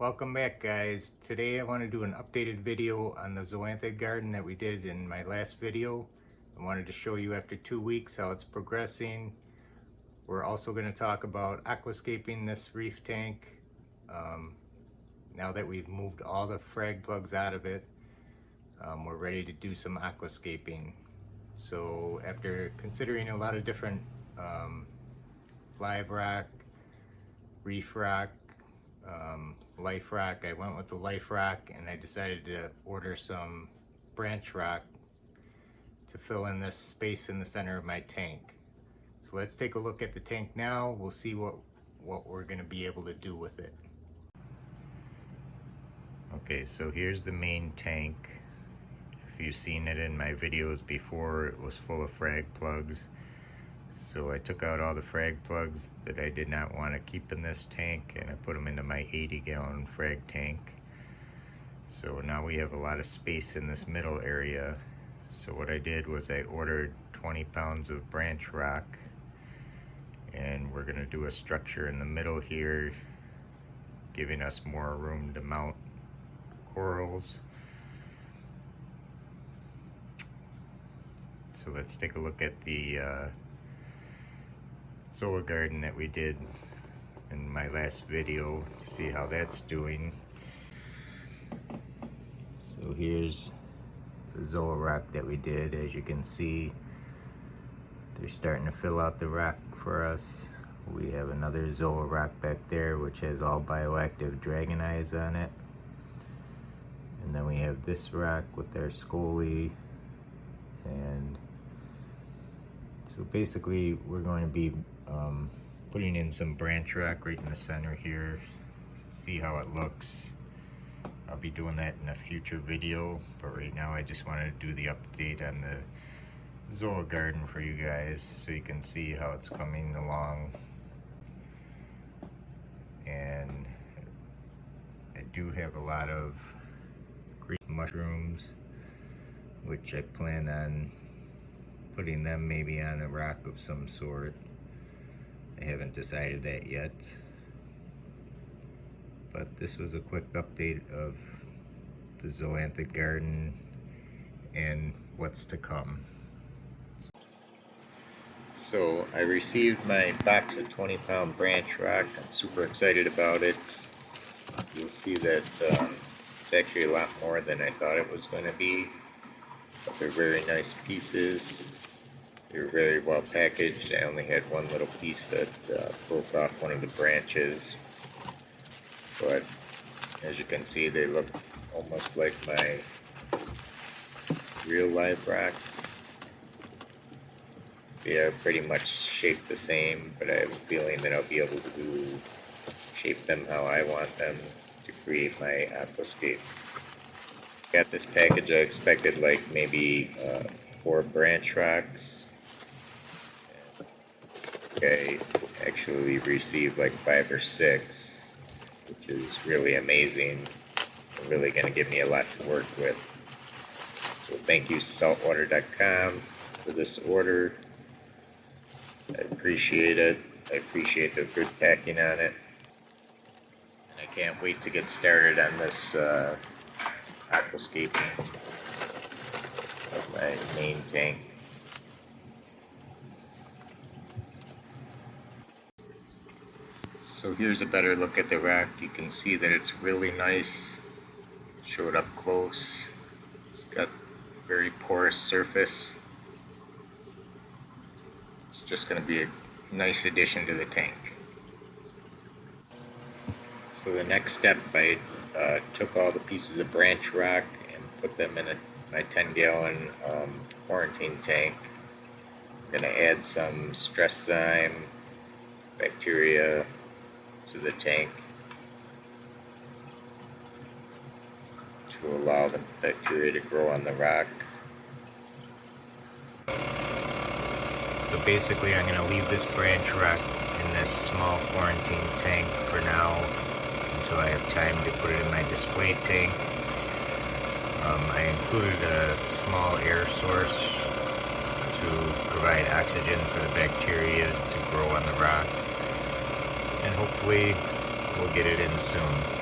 Welcome back, guys. Today I want to do an updated video on the zoanthid garden that we did in my last video. I wanted to show you after 2 weeks how it's progressing. We're also going to talk about aquascaping this reef tank. Now that we've moved all the frag plugs out of it, we're ready to do some aquascaping. So after considering a lot of different live rock, reef rock, life rock, I went with the life rock, and I decided to order some branch rock to fill in this space in the center of my tank. So let's take a look at the tank now. We'll see what we're going to be able to do with it. Okay, so here's the main tank. If you've seen it in my videos before, it was full of frag plugs. So I took out all the frag plugs that I did not want to keep in this tank, and I put them into my 80-gallon frag tank. So now we have a lot of space in this middle area. So what I did was I ordered 20 pounds of branch rock, and we're going to do a structure in the middle here, giving us more room to mount corals. So let's take a look at the zoa garden that we did in my last video to see how that's doing. So here's the zoa rock that we did. As you can see, they're starting to fill out the rock for us. We have another zoa rock back there which has all bioactive dragon eyes on it, and then we have this rock with their scoli. And so basically we're going to be putting in some branch rock right in the center here, see how it looks. I'll be doing that in a future video, but right now I just wanted to do the update on the zoa garden for you guys so you can see how it's coming along. And I do have a lot of green mushrooms, which I plan on putting them maybe on a rock of some sort. I haven't decided that yet, but this was a quick update of the zoanthid garden and what's to come. So I received my box of 20-pound branch rock. I'm super excited about it. You'll see that it's actually a lot more than I thought it was going to be, but they're very nice pieces. They're very well packaged. I only had one little piece that broke off one of the branches, but as you can see, they look almost like my real live rock. They are pretty much shaped the same, but I have a feeling that I'll be able to shape them how I want them to create my aquascape. Got this package, I expected like maybe 4 branch rocks. I actually received like 5 or 6, which is really amazing. They're really going to give me a lot to work with. So thank you saltwater.com for this order. I appreciate it. I appreciate the good packing on it. And I can't wait to get started on this aquascaping of my main tank. So here's a better look at the rock. You can see that it's really nice. Show it up close. It's got very porous surface. It's just going to be a nice addition to the tank. So the next step, I took all the pieces of branch rock and put them in my 10-gallon quarantine tank. I'm going to add some stress zyme bacteria to the tank to allow the bacteria to grow on the rock. So basically I'm going to leave this branch rock in this small quarantine tank for now until I have time to put it in my display tank. I included a small air source to provide oxygen for the bacteria to grow on the rock, and hopefully we'll get it in soon.